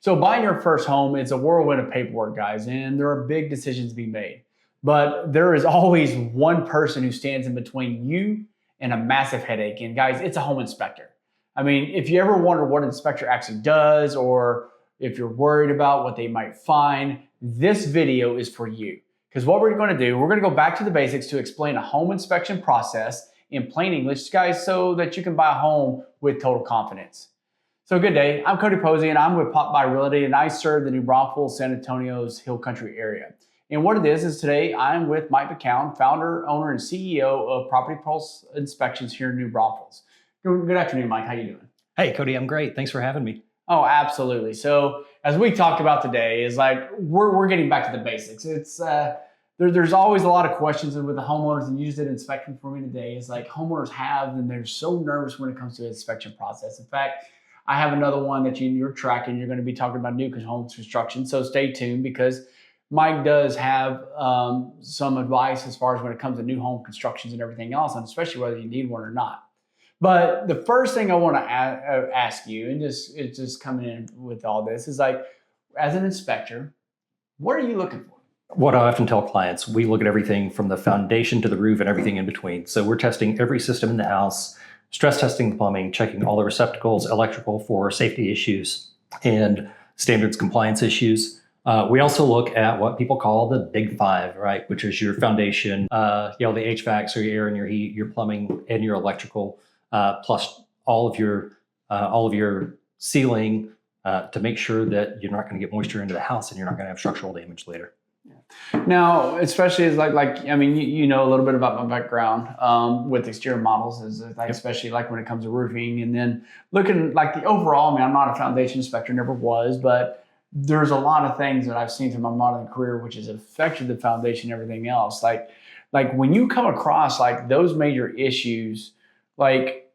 So buying your first home, it's a whirlwind of paperwork, guys, and there are big decisions to be made. But there is always one person who stands in between you and a massive headache. And guys, it's a home inspector. I mean, if you ever wonder what an inspector actually does, or if you're worried about what they might find, this video is for you. Because what we're going to do, we're going to go back to the basics to explain a home inspection process in plain English, guys, so that you can buy a home with total confidence. So good day, I'm Cody Posey and I'm with Pop By Realty and I serve the New Braunfels, San Antonio's Hill Country area. And what it is today I'm with Mike McCown, founder, owner, and CEO of Property Pulse Inspections here in New Braunfels. Good afternoon, Mike. How you doing? Hey, Cody, I'm great. Thanks for having me. Oh, absolutely. So as we talked about today is like, we're getting back to the basics. It's there's always a lot of questions with the homeowners, and you just did an inspection for me today. It's like homeowners have, and they're so nervous when it comes to the inspection process. In fact, I have another one that you're tracking. You're going to be talking about new home construction. So stay tuned because Mike does have some advice as far as when it comes to new home constructions and everything else, and especially whether you need one or not. But the first thing I want to ask you, and it's just coming in with all this, is like, as an inspector, what are you looking for? What I often tell clients, we look at everything from the foundation to the roof and everything in between. So we're testing every system in the house, stress testing the plumbing, checking all the receptacles, electrical for safety issues and standards compliance issues. We also look at what people call the big five, right? Which is your foundation, the HVAC, so your air and your heat, your plumbing and your electrical, plus all of your ceiling to make sure that you're not going to get moisture into the house and you're not going to have structural damage later. Now, especially as I mean, you know a little bit about my background with exterior models, is like, especially like when it comes to roofing, and then looking like the overall. I mean, I'm not a foundation inspector, never was, but there's a lot of things that I've seen through my modeling career which has affected the foundation and everything else. Like when you come across like those major issues, like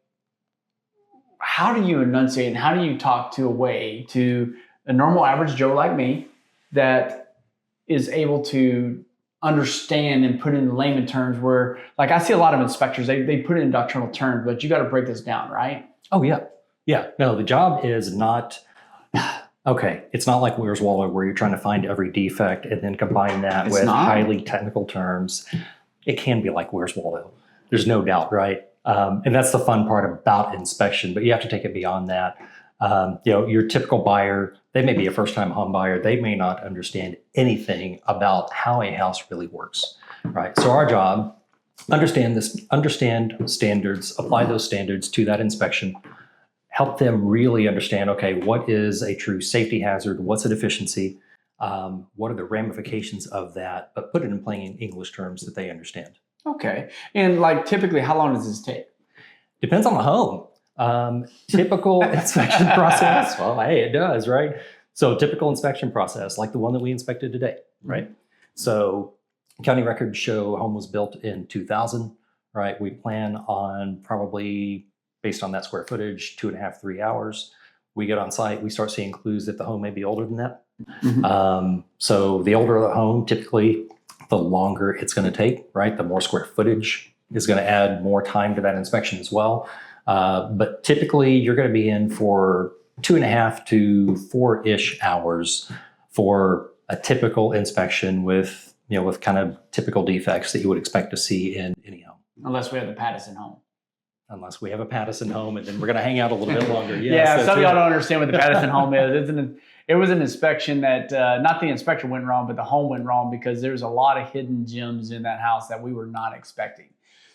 how do you enunciate and how do you talk to a normal average Joe like me that is able to understand and put in layman terms where, like, I see a lot of inspectors, they put it in doctrinal terms, but you got to break this down, right? Oh, yeah. Yeah. No, the job is not, okay, it's not like Where's Waldo where you're trying to find every defect and then combine that with highly technical terms. It can be like Where's Waldo. There's no doubt, right? And that's the fun part about inspection, but you have to take it beyond that. Your typical buyer, they may be a first-time home buyer. They may not understand anything about how a house really works, right? So our job, understand standards, apply those standards to that inspection, help them really understand, okay, what is a true safety hazard? What's a deficiency? What are the ramifications of that? But put it in plain English terms that they understand. Okay. And like typically, how long does this take? Depends on the home. Typical inspection process, well, hey, it does, right? So typical inspection process, like the one that we inspected today, right? So county records show home was built in 2000, right? We plan on probably, based on that square footage, 2.5, 3 hours. We get on site, we start seeing clues that the home may be older than that. Mm-hmm. So the older the home, typically, the longer it's going to take, right? The more square footage is going to add more time to that inspection as well. But typically you're going to be in for 2.5 to 4-ish hours for a typical inspection with kind of typical defects that you would expect to see in any home. Unless we have the Pattison home. Unless we have a Pattison home, and then we're going to hang out a little bit longer. Yes, yeah, some of y'all don't understand what the Pattison home is. It was an inspection that, not the inspector went wrong, but the home went wrong because there's a lot of hidden gems in that house that we were not expecting.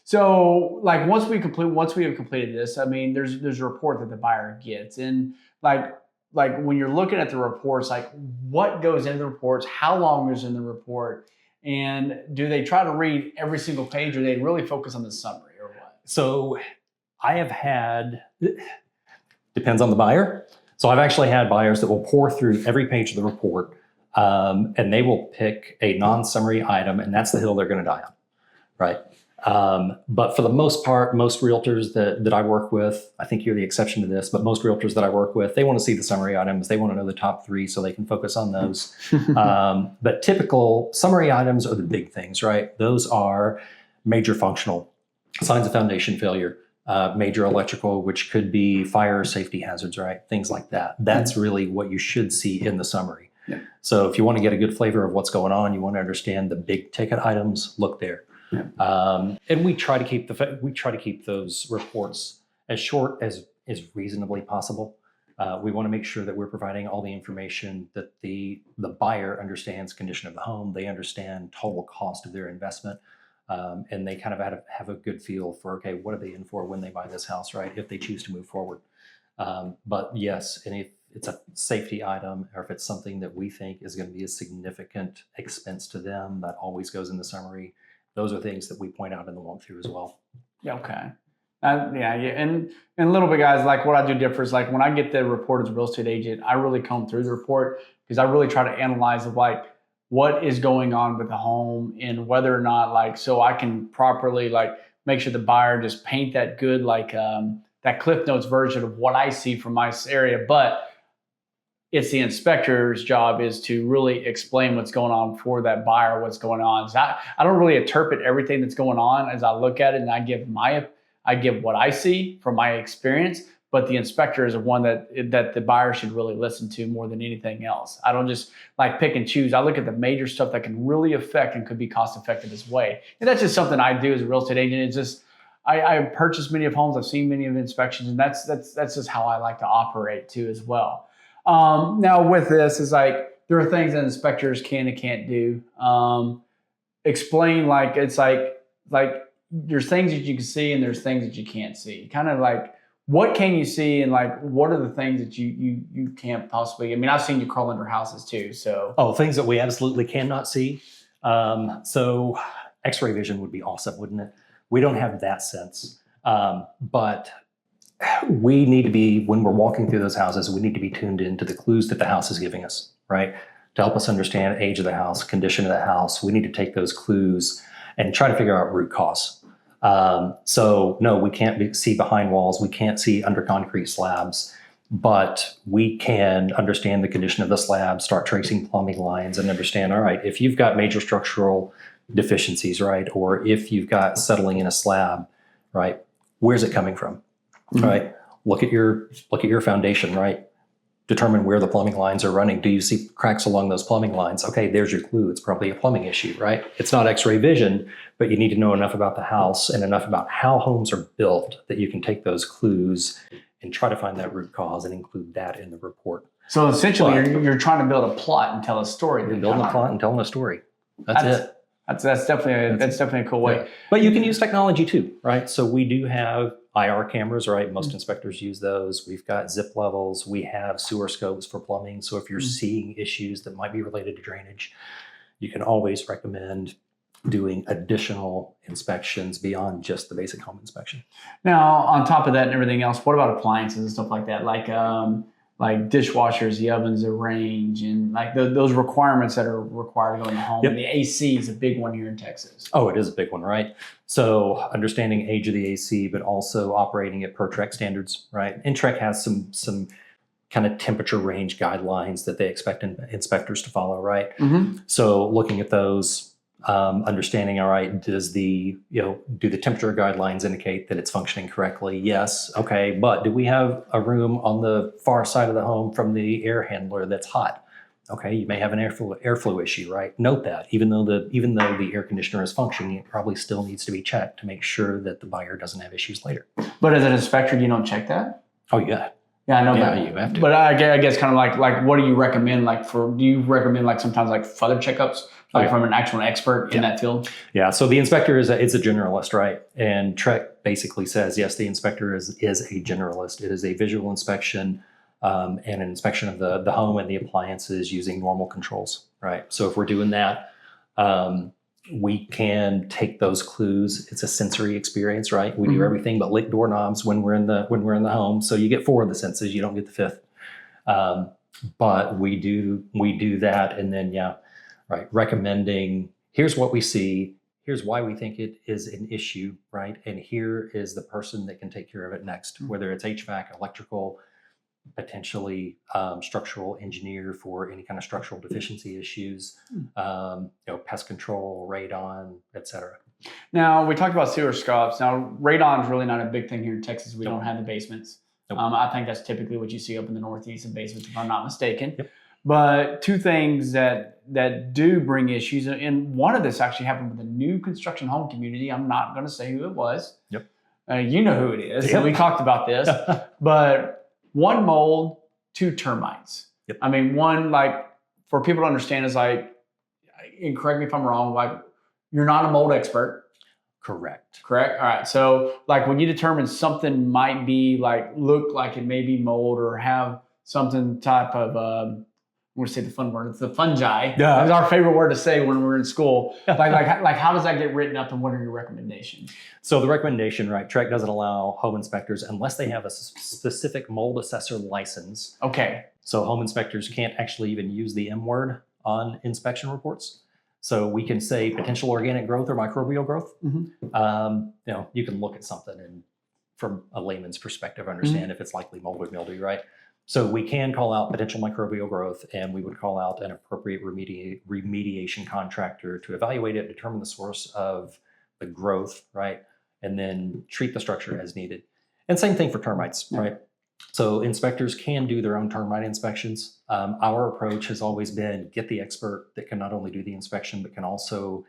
So like once we have completed this, I mean, there's a report that the buyer gets, and like when you're looking at the reports, like what goes into the reports, how long is in the report, and do they try to read every single page, or they really focus on the summary, or what? So I have had, depends on the buyer. So I've actually had buyers that will pour through every page of the report, and they will pick a non-summary item, and that's the hill they're going to die on, right? But for the most part, most realtors that I work with, I think you're the exception to this, but most realtors that I work with, they want to see the summary items. They want to know the top 3 so they can focus on those. But typical summary items are the big things, right? Those are major functional signs of foundation failure, major electrical, which could be fire safety hazards, right? Things like that. That's really what you should see in the summary. Yeah. So if you want to get a good flavor of what's going on, you want to understand the big ticket items, look there. Yeah. And we try to keep those reports as short as is reasonably possible. We want to make sure that we're providing all the information that the buyer understands condition of the home, they understand total cost of their investment, and they kind of have a good feel for, okay, what are they in for when they buy this house, right? If they choose to move forward. But yes, and if it's a safety item or if it's something that we think is going to be a significant expense to them, that always goes in the summary. Those are things that we point out in the walkthrough as well. Yeah, okay. Yeah. And a little bit, guys, like what I do differs. Like when I get the report as a real estate agent, I really comb through the report because I really try to analyze of like what is going on with the home and whether or not like, so I can properly like make sure the buyer just paint that good, like that Cliff Notes version of what I see from my area. But it's the inspector's job is to really explain what's going on for that buyer, what's going on. So I don't really interpret everything that's going on as I look at it, and I give what I see from my experience, but the inspector is the one that the buyer should really listen to more than anything else. I don't just like pick and choose. I look at the major stuff that can really affect and could be cost effective as well. And that's just something I do as a real estate agent. It's just, I purchased many of homes. I've seen many of inspections, and that's just how I like to operate too as well. Now with this is like, there are things that inspectors can and can't do. Explain like, it's like there's things that you can see and there's things that you can't see. Kind of like, what can you see and like, what are the things that you can't possibly, I mean, I've seen you crawl under houses too, so. Oh, things that we absolutely cannot see. So X-ray vision would be awesome, wouldn't it? We don't have that sense. But we need to be, when we're walking through those houses, we need to be tuned into the clues that the house is giving us, right? To help us understand age of the house, condition of the house, we need to take those clues and try to figure out root cause. So no, we can't see behind walls. We can't see under concrete slabs, but we can understand the condition of the slab, start tracing plumbing lines and understand, all right, if you've got major structural deficiencies, right? Or if you've got settling in a slab, right? Where's it coming from? Mm-hmm. Right? Look at your foundation, right? Determine where the plumbing lines are running. Do you see cracks along those plumbing lines? Okay, there's your clue. It's probably a plumbing issue, right? It's not X-ray vision, but you need to know enough about the house and enough about how homes are built that you can take those clues and try to find that root cause and include that in the report. So essentially, you're trying to build a plot and tell a story. You're building a plot and telling a story. That's it. That's definitely a cool way. Yeah. But you can use technology too, right? So we do have IR cameras, right? Most inspectors use those. We've got zip levels. We have sewer scopes for plumbing. So if you're seeing issues that might be related to drainage, you can always recommend doing additional inspections beyond just the basic home inspection. Now, on top of that and everything else, what about appliances and stuff like that? Like dishwashers, the ovens, the range, and like those requirements that are required to go in the home. Yep. And the AC is a big one here in Texas. Oh, it is a big one, right? So understanding age of the AC, but also operating at per TREC standards, right? And TREC has some kind of temperature range guidelines that they expect inspectors to follow, right? Mm-hmm. So looking at those, understanding, all right, do the temperature guidelines indicate that it's functioning correctly? Yes. Okay. But do we have a room on the far side of the home from the air handler that's hot? Okay. You may have an airflow issue, right? Note that even though the air conditioner is functioning, it probably still needs to be checked to make sure that the buyer doesn't have issues later. But as an inspector, you don't check that? Oh, yeah. Yeah, I know. Yeah, you have to. But I guess kind of like what do you recommend? Do you recommend like sometimes like further checkups? From an actual expert in that field? Yeah, so the inspector is a generalist, right? And TREC basically says, yes, the inspector is a generalist. It is a visual inspection and an inspection of the home and the appliances using normal controls, right? So if we're doing that, we can take those clues. It's a sensory experience, right? We do everything but lick doorknobs when we're in the home. So you get 4 of the senses, you don't get the 5th. But we do that, and then right, recommending, here's what we see, here's why we think it is an issue, right? And here is the person that can take care of it next, whether it's HVAC, electrical, potentially structural engineer for any kind of structural deficiency issues, pest control, radon, et cetera. Now, we talked about sewer scopes. Now, radon is really not a big thing here in Texas. We don't have the basements. Nope. I think that's typically what you see up in the Northeast in basements, if I'm not mistaken. Yep. But two things that do bring issues, and one of this actually happened with a new construction home community. I'm not going to say who it was. Yep. You know who it is. Yep. And we talked about this. But one mold, two termites. Yep. I mean, one, like, for people to understand is like, and correct me if I'm wrong, like, you're not a mold expert. Correct. All right. So, like, when you determine something might be like, look like it may be mold or have something type of, I'm going to say the fun word, it's the fungi. Yeah. It's our favorite word to say when we're in school. like how does that get written up and what are your recommendations? So the recommendation, right, TREC doesn't allow home inspectors unless they have a specific mold assessor license. Okay. So home inspectors can't actually even use the M word on inspection reports. So we can say potential organic growth or microbial growth. Mm-hmm. You can look at something and from a layman's perspective, understand if it's likely mold or mildew, right? So we can call out potential microbial growth, and we would call out an appropriate remediation contractor to evaluate it, determine the source of the growth, right? And then treat the structure as needed. And same thing for termites, right? So inspectors can do their own termite inspections. Our approach has always been get the expert that can not only do the inspection, but can also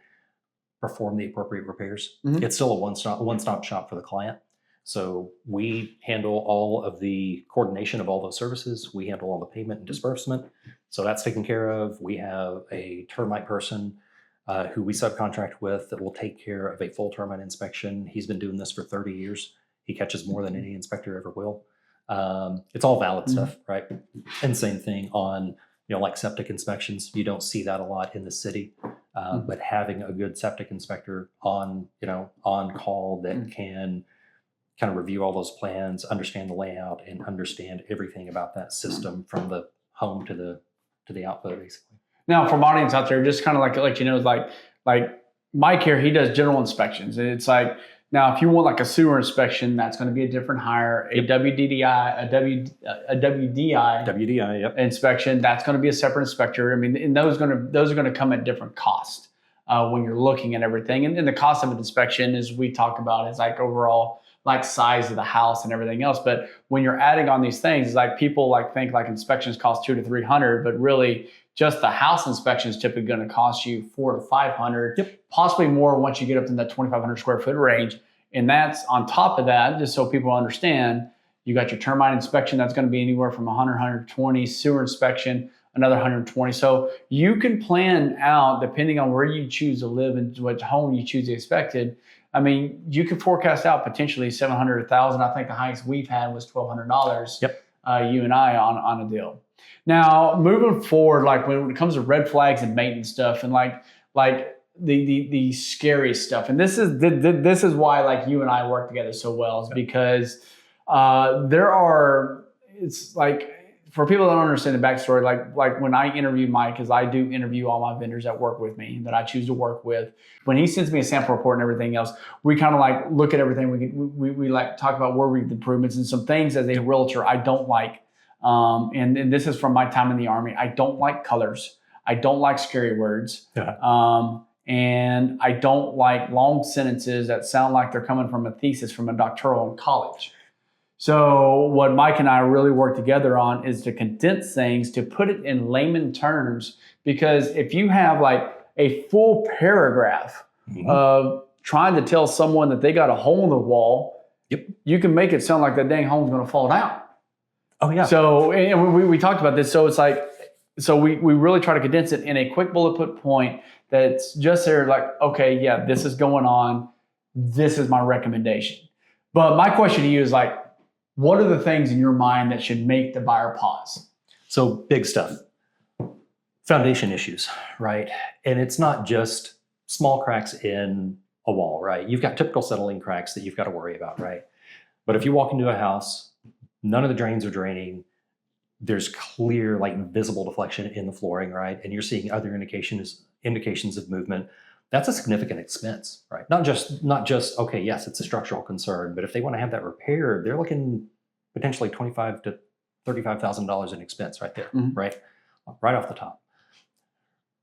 perform the appropriate repairs. Mm-hmm. It's still a one-stop shop for the client. So we handle all of the coordination of all those services. We handle all the payment and disbursement. So that's taken care of. We have a termite person who we subcontract with that will take care of a full termite inspection. He's been doing this for 30 years. He catches more than any inspector ever will. It's all valid stuff, right? And same thing on, like septic inspections. You don't see that a lot in the city, but having a good septic inspector on call that can kind of review all those plans, understand the layout, and understand everything about that system from the home to the output, basically. Now, for audience out there, just kind of like Mike here, he does general inspections. And it's like, now, if you want like a sewer inspection, that's going to be a different hire. A WDI, a WDI yep. inspection, that's going to be a separate inspector. I mean, and those are going to come at different cost when you're looking at everything. And the cost of an inspection, as we talk about, is like overall like size of the house and everything else. But when you're adding on these things, it's like people like think like inspections cost $200 to $300, but really just the house inspection is typically going to cost you $400 to $500, possibly more once you get up in that 2,500 square foot range. And that's on top of that, just so people understand, you got your termite inspection, that's going to be anywhere from 100, 120, sewer inspection, another 120. So you can plan out, depending on where you choose to live and what home you choose to inspect it. I mean, you can forecast out potentially $700, $1,000. I think the highest we've had was $1,200. You and I on a deal. Now, moving forward, like when it comes to red flags and maintenance stuff, and like the scary stuff, and this is why like you and I work together so well, is because it's like, for people that don't understand the backstory, like when I interview Mike, because I do interview all my vendors that work with me, that I choose to work with. When he sends me a sample report and everything else, we kind of like look at everything. We like talk about where we've improvements and some things as a realtor I don't like. And this is from my time in the Army. I don't like colors. I don't like scary words. And I don't like long sentences that sound like they're coming from a thesis from a doctoral in college. So what Mike and I really work together on is to condense things, to put it in layman terms, because if you have like a full paragraph of trying to tell someone that they got a hole in the wall, you can make it sound like that dang home's going to fall down. Oh yeah. So, and we talked about this. So it's like, so we really try to condense it in a quick bullet point that's just there, like, okay, yeah, this is going on. This is my recommendation. But my question to you is like, what are the things in your mind that should make the buyer pause? So big stuff. Foundation issues, right? And it's not just small cracks in a wall, right? You've got typical settling cracks that you've got to worry about, right? But if you walk into a house, none of the drains are draining. There's clear, like visible deflection in the flooring, right? And you're seeing other indications of movement. That's a significant expense, right? Not just okay, yes, it's a structural concern, but if they want to have that repaired, they're looking potentially $25,000 to $35,000 in expense right there, right off the top.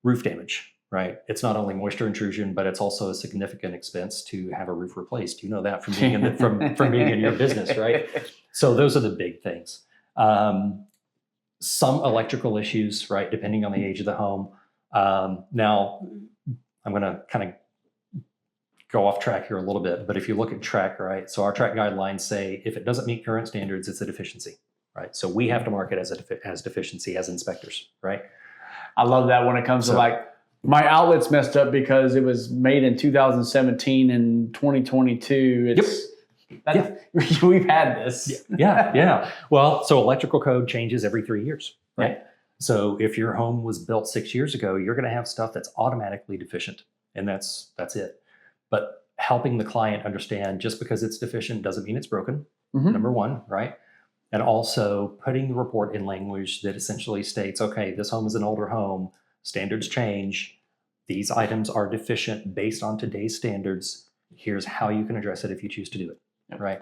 Roof damage, right? It's not only moisture intrusion, but it's also a significant expense to have a roof replaced. You know that from being from being in your business, right? So those are the big things. Some electrical issues, right, depending on the age of the home. Now, I'm going to kind of go off track here a little bit, but if you look at track, right, so our track guidelines say if it doesn't meet current standards, it's a deficiency, right? So we have to mark it as deficiency as inspectors, right? I love that when it comes to like, my outlet's messed up because it was made in 2017 and 2022. We've had this. Yeah. Well, so electrical code changes every 3 years, right? Yeah. So if your home was built 6 years ago, you're going to have stuff that's automatically deficient, and that's it. But helping the client understand just because it's deficient doesn't mean it's broken, number one, right? And also putting the report in language that essentially states, okay, this home is an older home, standards change, these items are deficient based on today's standards, here's how you can address it if you choose to do it, right?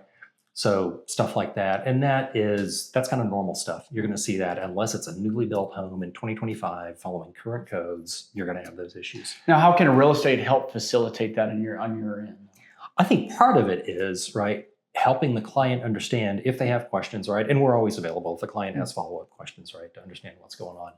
So stuff like that. And that's kind of normal stuff. You're going to see that unless it's a newly built home in 2025 following current codes, you're going to have those issues. Now, how can real estate help facilitate that on your end? I think part of it is, right, helping the client understand if they have questions, right? And we're always available if the client has follow-up questions, right, to understand what's going on.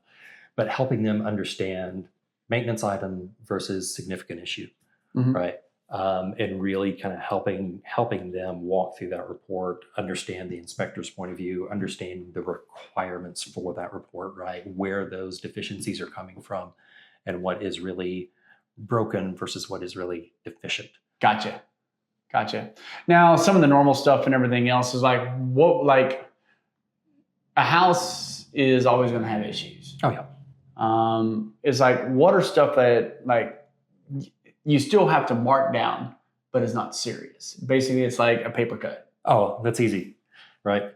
But helping them understand maintenance item versus significant issue, right? And really kind of helping them walk through that report, understand the inspector's point of view, understand the requirements for that report, right? Where those deficiencies are coming from and what is really broken versus what is really deficient. Gotcha. Now, some of the normal stuff and everything else is like, a house is always going to have issues. Oh, yeah. It's like, what are stuff that like you still have to mark down, but it's not serious? Basically, it's like a paper cut. Oh, that's easy, right?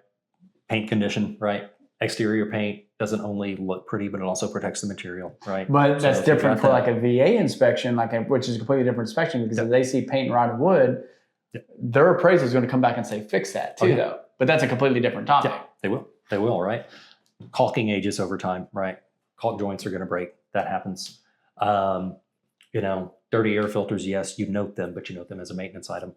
Paint condition, right? Exterior paint doesn't only look pretty, but it also protects the material, right? But that's different for like a VA inspection, which is a completely different inspection, because if they see paint and rotted wood, their appraiser is going to come back and say, fix that too, though. But that's a completely different topic. Yeah, they will, right? Caulking ages over time, right? Caulk joints are going to break. That happens. Dirty air filters, yes, you note them, but you note them as a maintenance item.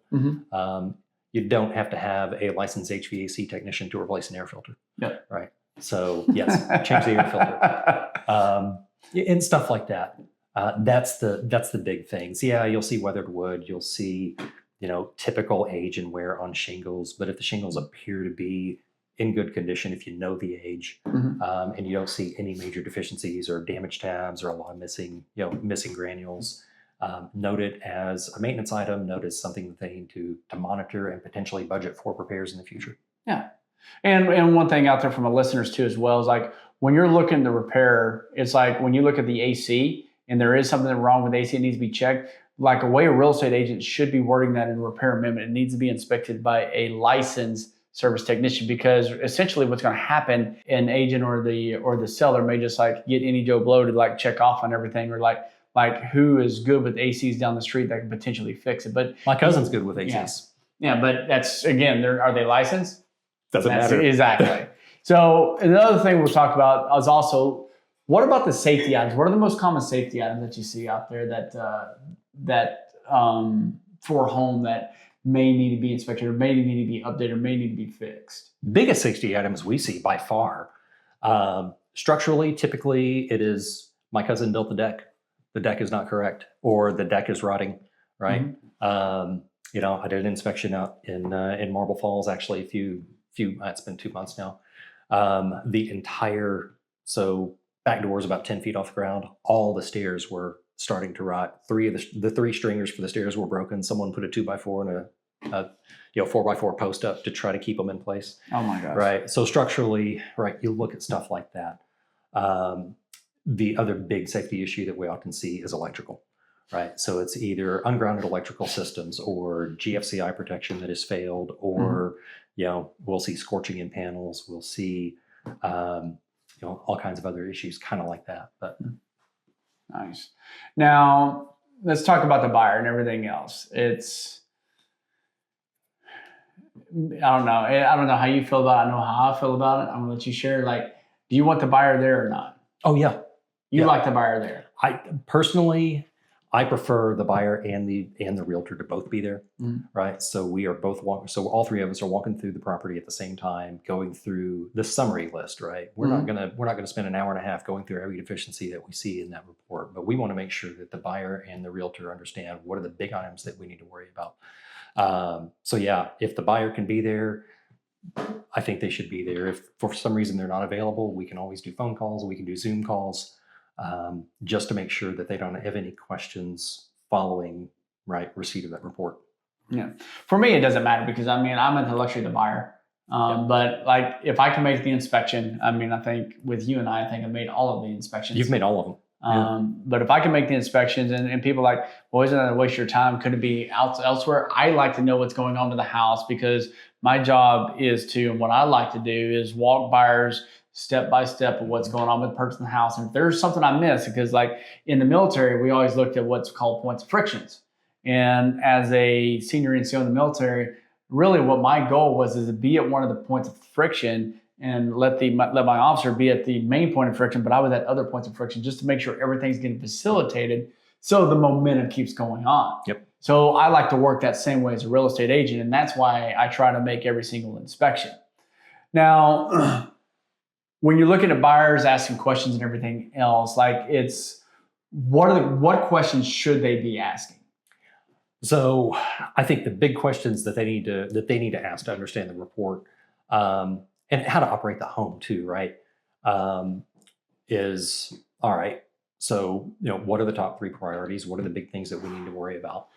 You don't have to have a licensed HVAC technician to replace an air filter. Yeah. Right. So yes, change the air filter. And stuff like that. That's the big things. Yeah, you'll see weathered wood. You'll see, typical age and wear on shingles. But if the shingles appear to be in good condition, if you know the age, and you don't see any major deficiencies or damaged tabs or a lot of missing granules, note it as a maintenance item, note as something that they need to monitor and potentially budget for repairs in the future. Yeah. And one thing out there from the listeners too as well is like when you're looking to repair, it's like when you look at the AC and there is something wrong with the AC, it needs to be checked. Like a way a real estate agent should be wording that in a repair amendment, it needs to be inspected by a licensed service technician, because essentially what's going to happen, an agent or the seller may just like get any Joe Blow to like check off on everything, or like who is good with ACs down the street that can potentially fix it. But my cousin's good with ACs. Yeah, but that's, again, are they licensed? Doesn't matter. Exactly. So another thing we'll talk about is also, what about the safety items? What are the most common safety items that you see out there that for a home that may need to be inspected or may need to be updated or may need to be fixed? Biggest safety items we see by far. Structurally, typically it is, my cousin built the deck. The deck is not correct, or the deck is rotting, right? I did an inspection out in Marble Falls, actually it's been 2 months now. So back door is about 10 feet off the ground. All the stairs were starting to rot. The three stringers for the stairs were broken. Someone put a 2x4 and a 4x4 post up to try to keep them in place. Oh my gosh. Right. So structurally, right, you look at stuff like that. The other big safety issue that we often see is electrical, right? So it's either ungrounded electrical systems or GFCI protection that has failed, or, we'll see scorching in panels. We'll see, all kinds of other issues kind of like that. But nice. Now let's talk about the buyer and everything else. I don't know how you feel about it. I know how I feel about it. I'm gonna let you share. Like, do you want the buyer there or not? Oh yeah. Yeah. like the buyer there. I personally, I prefer the buyer and the realtor to both be there, right? So we are both walking. So all three of us are walking through the property at the same time, going through the summary list, right? We're not gonna spend an hour and a half going through every deficiency that we see in that report, but we want to make sure that the buyer and the realtor understand what are the big items that we need to worry about. So yeah, if the buyer can be there, I think they should be there. If for some reason they're not available, we can always do phone calls, we can do Zoom calls. Just to make sure that they don't have any questions following receipt of that report. Yeah, for me it doesn't matter because I'm at the luxury of the buyer. But like if I can make the inspection, I think with you and I think I've made all of the inspections. You've made all of them. But if I can make the inspections and people are like, well, isn't that a waste of your time? Could it be elsewhere? I like to know what's going on to the house because my job is to, and what I like to do is walk buyers step by step of what's going on with the person in the house. And if there's something I miss, because like in the military, we always looked at what's called points of frictions. And as a senior NCO in the military, really what my goal was is to be at one of the points of friction and let my officer be at the main point of friction, but I was at other points of friction just to make sure everything's getting facilitated so the momentum keeps going on. Yep. So I like to work that same way as a real estate agent, and that's why I try to make every single inspection. Now, when you're looking at buyers asking questions and everything else, like what questions should they be asking? So I think the big questions that they need to ask to understand the report, and how to operate the home too, right? Is all right. So what are the top 3 priorities? What are the big things that we need to worry about?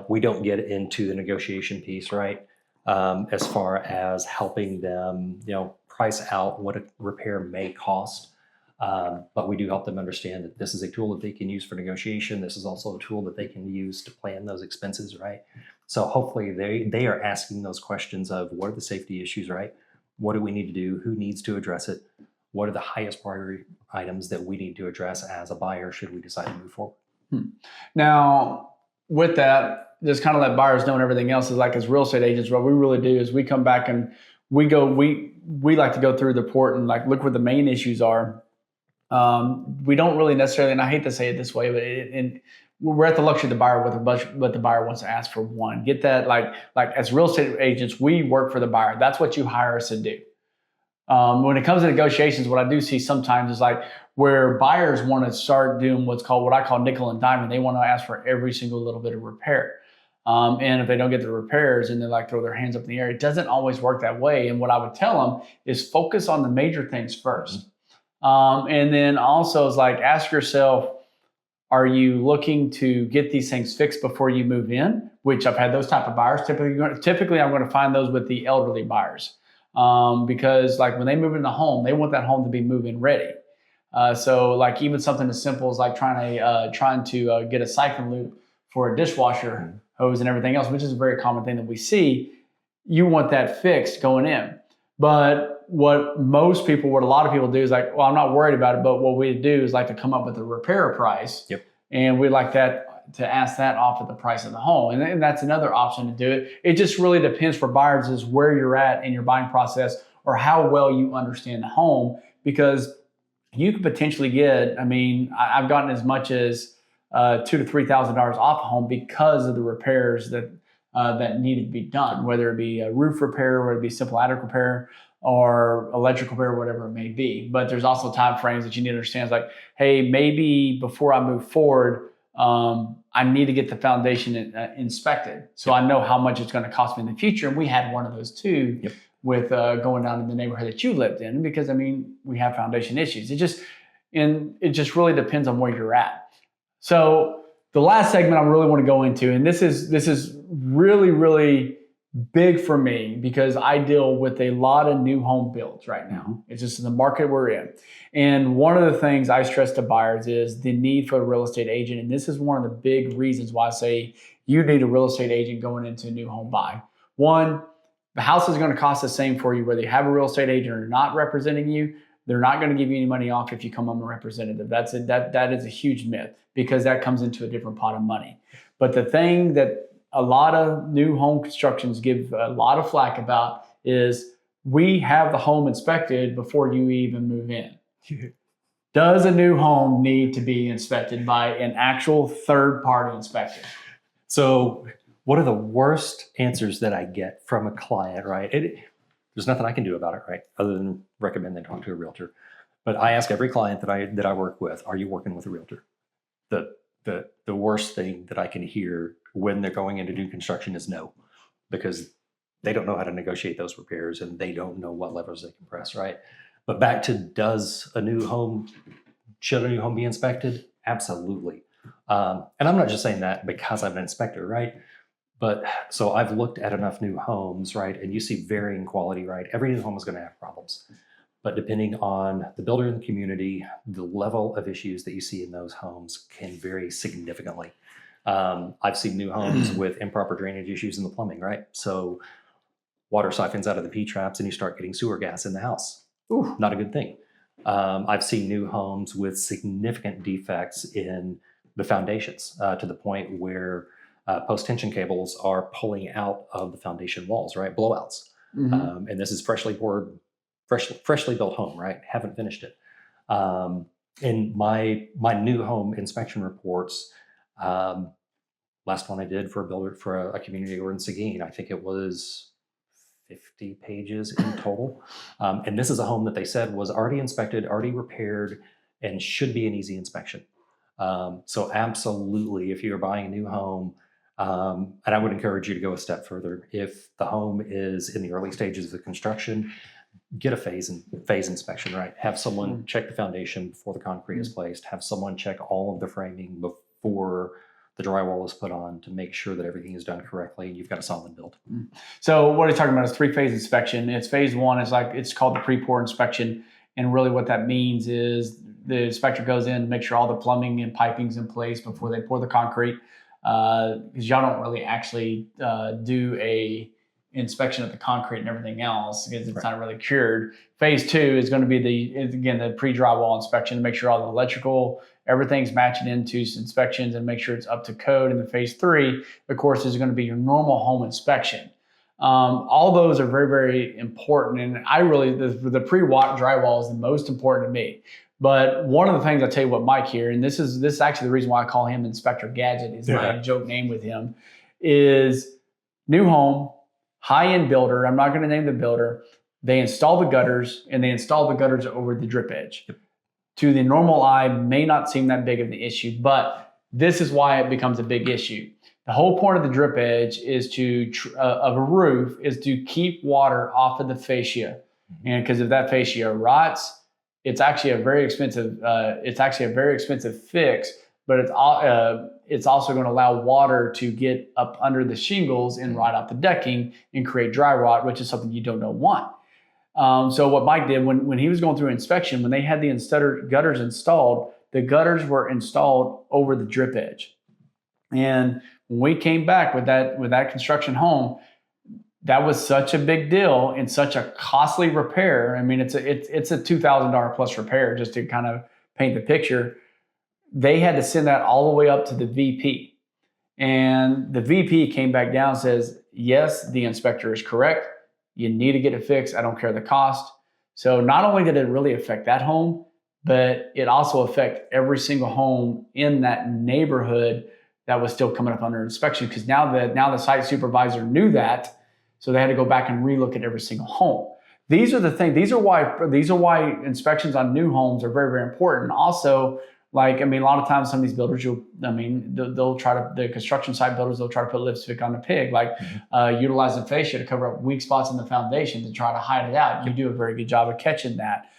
We don't get into the negotiation piece, right? As far as helping them, price out what a repair may cost. But we do help them understand that this is a tool that they can use for negotiation. This is also a tool that they can use to plan those expenses, right? So hopefully they are asking those questions of what are the safety issues, right? What do we need to do? Who needs to address it? What are the highest priority items that we need to address as a buyer should we decide to move forward? Now, with that, just kind of let buyers know and everything else is like as real estate agents, what we really do is we come back and we like to go through the report and like look where the main issues are. We don't really necessarily, and I hate to say it this way, but we're at the luxury of the buyer with a budget, what the buyer wants to ask for. One, get that like as real estate agents, we work for the buyer. That's what you hire us to do. When it comes to negotiations, what I do see sometimes is like where buyers want to start doing what I call nickel and diamond. They want to ask for every single little bit of repair. And if they don't get the repairs and they like throw their hands up in the air, it doesn't always work that way. And what I would tell them is focus on the major things first. And then also is like, ask yourself, are you looking to get these things fixed before you move in? Which I've had those type of buyers. Typically I'm going to find those with the elderly buyers. Because like when they move in the home, they want that home to be move-in ready. So like even something as simple as like trying to get a siphon loop for a dishwasher hose and everything else, which is a very common thing that we see. You want that fixed going in. But what a lot of people do is like, well, I'm not worried about it, but what we do is like to come up with a repair price. Yep. And we like that to ask that off of the price of the home. And that's another option to do it. It just really depends for buyers is where you're at in your buying process or how well you understand the home, because you could potentially get, I've gotten as much as $2,000 to $3,000 off a home because of the repairs that needed to be done, whether it be a roof repair, whether it be simple attic repair or electrical repair, whatever it may be. But there's also time frames that you need to understand. It's like, hey, maybe before I move forward, I need to get the foundation inspected so I know how much it's going to cost me in the future. And we had one of those too. Yep. With going down in the neighborhood that you lived in, because we have foundation issues. It just really depends on where you're at. So the last segment I really want to go into, and this is really, really big for me because I deal with a lot of new home builds right now. It's just the market we're in. And one of the things I stress to buyers is the need for a real estate agent. And this is one of the big reasons why I say you need a real estate agent going into a new home buy. One, the house is going to cost the same for you whether you have a real estate agent or not representing you. They're not going to give you any money off if you come on a representative. That is a huge myth because that comes into a different pot of money. But the thing that a lot of new home constructions give a lot of flack about is we have the home inspected before you even move in. Does a new home need to be inspected by an actual third-party inspector? So one of the worst answers that I get from a client, right? There's nothing I can do about it, right? Other than recommend they talk to a realtor. But I ask every client that I work with, are you working with a realtor? The worst thing that I can hear when they're going into new construction is no, because they don't know how to negotiate those repairs and they don't know what levers they can press, right? But back to should a new home be inspected? Absolutely. And I'm not just saying that because I'm an inspector, right? But so I've looked at enough new homes, right? And you see varying quality, right? Every new home is going to have problems. But depending on the builder in the community, the level of issues that you see in those homes can vary significantly. I've seen new homes with improper drainage issues in the plumbing, right? So water siphons out of the P-traps and you start getting sewer gas in the house. Ooh. Not a good thing. I've seen new homes with significant defects in the foundations to the point where post-tension cables are pulling out of the foundation walls, right? Blowouts. Mm-hmm. And this is freshly built home, right? Haven't finished it. In my new home inspection reports, last one I did for a builder for a community over in Seguin, I think it was 50 pages in total. And this is a home that they said was already inspected, already repaired, and should be an easy inspection. So absolutely, if you're buying a new home, and I would encourage you to go a step further. If the home is in the early stages of the construction, get a phase inspection, right? Have someone check the foundation before the concrete is placed. Have someone check all of the framing before the drywall is put on to make sure that everything is done correctly and you've got a solid build. So what he's talking about is three-phase inspection. It's phase one is it's called the pre-pour inspection. And really what that means is the inspector goes in to make sure all the plumbing and piping's in place before they pour the concrete. Because y'all don't really actually do a inspection of the concrete and everything else because it's not really cured. Phase two is going to be the pre-drywall inspection to make sure all the electrical, everything's matching into inspections and make sure it's up to code. And the phase three, of course, is going to be your normal home inspection. All those are very, very important. And the pre-drywall is the most important to me. But one of the things I tell you what Mike here, and this is actually the reason why I call him Inspector Gadget, is my joke name with him, is new home, high-end builder. I'm not going to name the builder. They install the gutters, and they install the gutters over the drip edge. Yep. To the normal eye, may not seem that big of the issue, but this is why it becomes a big issue. The whole point of the drip edge is of a roof is to keep water off of the fascia, and because if that fascia rots, it's actually a very expensive. Fix, but it's also going to allow water to get up under the shingles and rot out the decking and create dry rot, which is something you don't want. So what Mike did when he was going through inspection, when they had the gutters installed, the gutters were installed over the drip edge. And when we came back with that construction home, that was such a big deal and such a costly repair. I mean, it's a $2,000 plus repair just to kind of paint the picture. They had to send that all the way up to the VP. And the VP came back down and says, yes, the inspector is correct. You need to get it fixed. I don't care the cost. So not only did it really affect that home, but it also affected every single home in that neighborhood that was still coming up under inspection, because now the site supervisor knew that, so they had to go back and relook at every single home. These are the things. These are why inspections on new homes are very, very important. Also, a lot of times some of these builders, they'll try to, the construction site builders, they'll try to put lipstick on a pig, utilizing fascia to cover up weak spots in the foundation to try to hide it out. You do a very good job of catching that.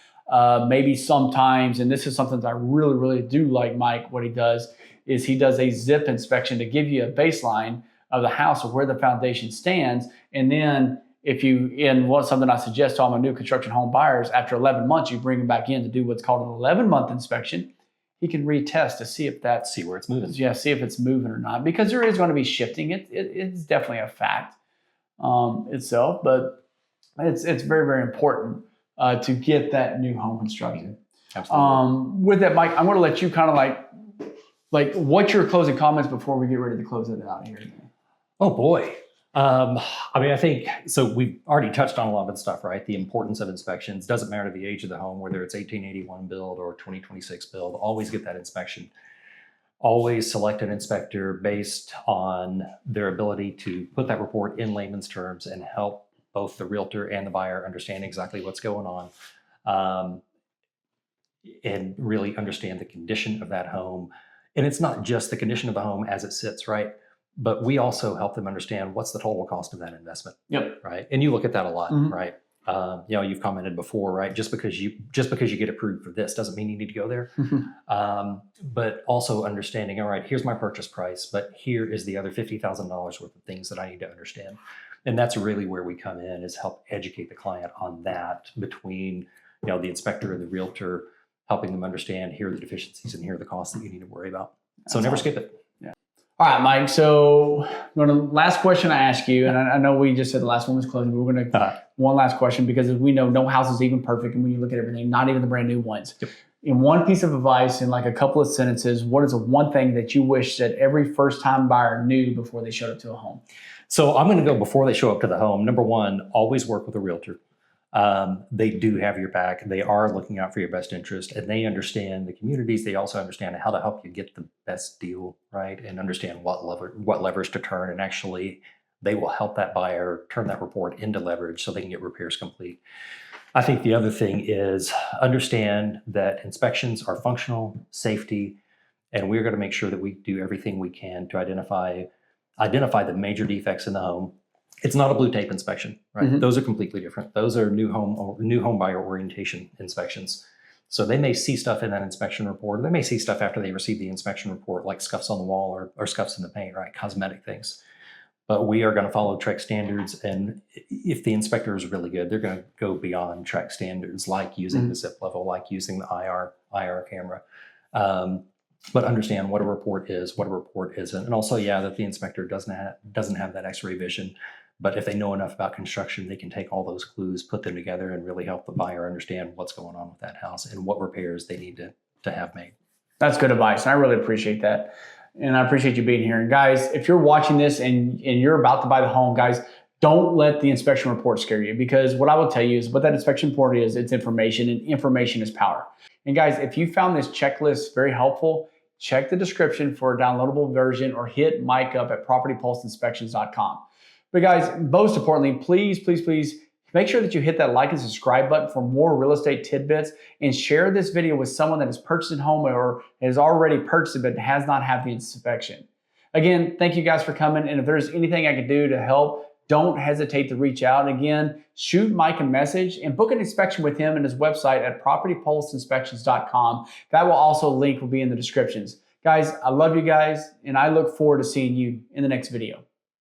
Maybe sometimes, and this is something that I really, really do like Mike, what he does is he does a zip inspection to give you a baseline of the house of where the foundation stands. And then something I suggest to all my new construction home buyers, after 11 months, you bring them back in to do what's called an 11-month inspection. He can retest to see if see where it's moving. Yeah, see if it's moving or not, because there is going to be shifting. It's definitely a fact itself, but it's very, very important to get that new home constructed. Absolutely. With that, Mike, I'm going to let you kind of what's your closing comments before we get ready to close it out here? Oh boy. I mean, I think, so we've already touched on a lot of the stuff, right? The importance of inspections. Doesn't matter the age of the home, whether it's 1881 build or 2026 build, always get that inspection. Always select an inspector based on their ability to put that report in layman's terms and help both the realtor and the buyer understand exactly what's going on, and really understand the condition of that home. And it's not just the condition of the home as it sits, right? But we also help them understand what's the total cost of that investment. Yep. Right. And you look at that a lot, Mhm. right? You know, you've commented before, right? Just because you get approved for this doesn't mean you need to go there. But also understanding, all right, here's my purchase price, but here is the other $50,000 worth of things that I need to understand. And that's really where we come in, is help educate the client on that, between, you know, the inspector and the realtor, helping them understand, here are the deficiencies and here are the costs that you need to worry about. So never skip it. All right, Mike. So last question I ask you, and I know we just said the last one was closing, but we're going to one last question, because as we know, no house is even perfect. And when you look at everything, not even the brand new ones. Yep. In one piece of advice, in like a couple of sentences, what is the one thing that you wish that every first time buyer knew before they showed up to a home? So I'm going to go before they show up to the home. Number one, always work with a realtor. They do have your back. They are looking out for your best interest, and they understand the communities. They also understand how to help you get the best deal, right? And understand what levers to turn. And actually, they will help that buyer turn that report into leverage so they can get repairs complete. I think the other thing is understand that inspections are functional, safety, and we're going to make sure that we do everything we can to identify the major defects in the home. It's not a blue tape inspection, right? Mm-hmm. Those are completely different. Those are new home buyer orientation inspections. So they may see stuff in that inspection report, or they may see stuff after they receive the inspection report, like scuffs on the wall or scuffs in the paint, right? Cosmetic things. But we are going to follow TREC standards. And if the inspector is really good, they're going to go beyond TREC standards, like using the zip level, like using the IR camera. But understand what a report is, what a report isn't. And also, that the inspector doesn't have that x-ray vision. But if they know enough about construction, they can take all those clues, put them together, and really help the buyer understand what's going on with that house and what repairs they need to have made. That's good advice. I really appreciate that. And I appreciate you being here. And guys, if you're watching this and you're about to buy the home, guys, don't let the inspection report scare you, because what I will tell you is what that inspection report is, it's information, and information is power. And guys, if you found this checklist very helpful, check the description for a downloadable version, or hit Mike up at propertypulseinspections.com. But guys, most importantly, please make sure that you hit that like and subscribe button for more real estate tidbits, and share this video with someone that has purchased a home or has already purchased it but has not had the inspection. Again, thank you guys for coming. And if there's anything I can do to help, don't hesitate to reach out. And again, shoot Mike a message and book an inspection with him and his website at propertypulseinspections.com. That will also link will be in the descriptions. Guys, I love you guys, and I look forward to seeing you in the next video.